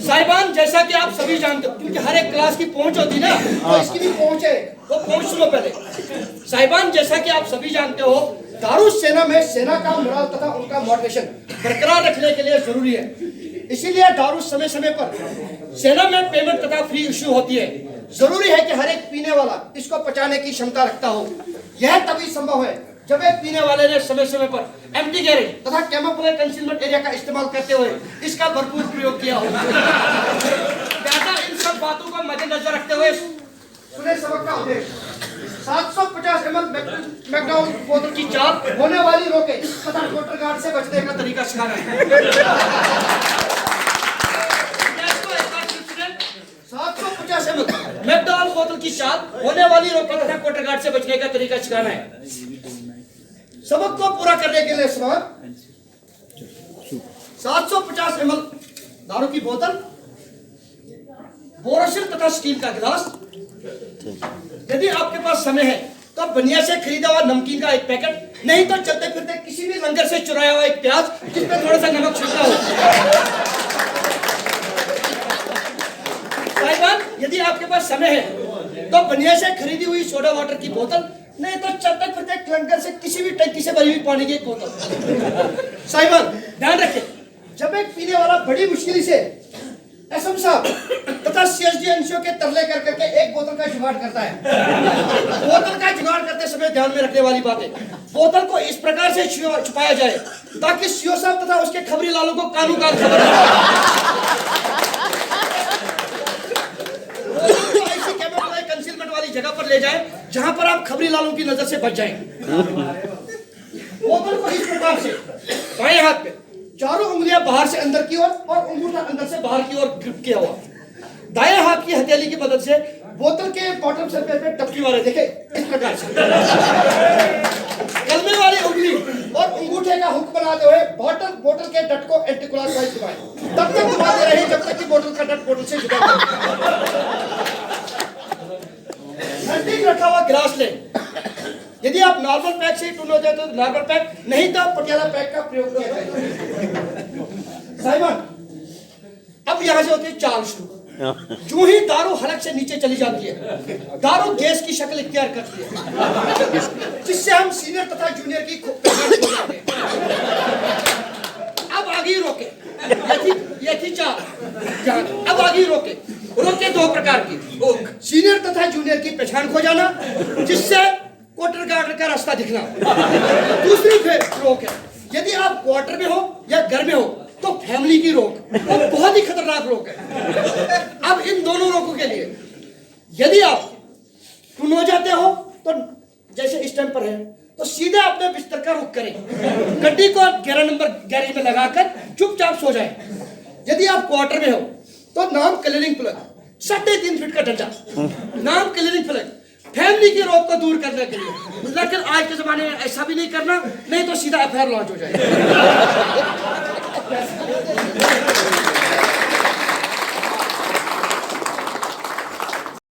साहिबान, जैसा कि आप सभी जानते हो, क्योंकि हर एक क्लास की पहुंच होती ना, तो इसकी भी पहुंच है, वो पहुंच सुनो पहले। साहिबान, जैसा कि आप सभी जानते हो, दारुस सेना में सेना का मोरल तथा उनका मोटिवेशन बरकरार रखने के लिए जरूरी है। इसीलिए दारुस समय समय पर सेना में पेमेंट तथा फ्री इश्यू होती है। जरूरी है कि हर एक पीने वाला इसको पचाने की क्षमता रखता हो। यह तभी संभव है जब एक पीने वाले ने समय समय पर एम्प्टी गैरेज तथा कैमोफ्लेज कंसीलमेंट एरिया का इस्तेमाल करते हुए इसका भरपूर प्रयोग किया हो। लिहाजा इन सब बातों को मद्देनजर रखते हुए सुने सबक का उद्देश्य 750 ml मैकडॉल बोतल की चाप होने वाली रोके तथा मोटर गार्ड से बचने का तरीका सिखाना है। 750 ml मैकडॉल बोतल की चाप होने वाली रोके तथा मोटर गार्ड से बचने का तरीका सिखाना है। सबक को पूरा करने के लिए 750 ml दारू की बोतल, बोरोसिल तथा स्टील का गिलास। यदि आपके पास समय है तो बनिया से खरीदा हुआ नमकीन का एक पैकेट, नहीं तो चलते फिरते किसी भी लंगर से चुराया हुआ एक प्याज जिसमें थोड़ा सा नमक छिड़का हो। साहिबान, यदि आपके पास समय है तो बनिया से खरीदी हुई सोडा वाटर की बोतल, नहीं तो चलते फिरते लंगर से किसी भी टंकी से भरी हुई पानी की एक बोतल। साहिबान, ध्यान रखें, जब एक पीने वाला बड़ी मुश्किल से एसएम साहब तथा सीएसडी एनसीओ के तरले कर करके एक बोतल का जुगाड़ करता है। बोतल का जुगाड़ करते समय ध्यान में रखने वाली बात है, बोतल को इस प्रकार से छुपाया जाए ताकि सीओ साहब तथा उसके खबरी लालों को कानून का खबर ऐसी कैमोफ्लेज कंसीलमेंट वाली जगह पर ले जाए जहां पर आप खबरी लालों की नजर से बच जाएं। बोतल को इस प्रकार से बाएं हाथ पे चारों उंगलियां बाहर से अंदर की ओर और अंगूठा अंदर से बाहर की ओर ग्रिप किया हुआ। दाएं हाथ की हथेली की मदद से बोतल के बॉटम सरफेस पे टपकी मारे, देखे इस प्रकार से। कलमे वाली उंगली और अंगूठे का हुक बनाते हुए बोतल के डट को एंटी क्लॉकवाइज घुमाएं। तब तक घुमाते रहे जब तक कि बोतल का डट बोतल से जुड़ा हो। नजदीक रखा हुआ गिलास ले। यदि आप नॉर्मल पैक से टून हो जाए तो नॉर्मल पैक, नहीं तो पटियाला पैक का प्रयोग किया जाए। साहिबान, अब यहां से होती है चाल शुरू। जो ही दारू हलक से नीचे चली जाती है, दारू गैस की शक्ल इख्तियार करती है, जिससे हम सीनियर तथा जूनियर की पहचान हो जाते हैं। अब आगे रोके, ये थी चाल। अब आगे रोके दो प्रकार की, सीनियर तथा जूनियर की पहचान खो जाना, जिससे क्वार्टर गार्ड का रास्ता दिखना। दूसरी रोक है, यदि आप क्वार्टर में हो या घर में हो तो फैमिली की रोक, वो बहुत ही खतरनाक रोक है। अब इन दोनों रोकों के लिए यदि आप टून हो जाते हो तो जैसे इस टाइम पर है तो सीधे अपने बिस्तर का रुख करें, गड्डी को 11 नंबर गैरेज में लगाकर चुपचाप सो जाएं। यदि आप क्वार्टर में हो तो नाम क्लीनिंग प्लग, 3.5 फीट का डंडा, नाम क्लीनिंग प्लग, फैमिली की रोक को दूर करने के लिए। लेकिन आज के जमाने में ऐसा भी नहीं करना, नहीं तो सीधा एफआईआर लॉन्च हो जाएगा।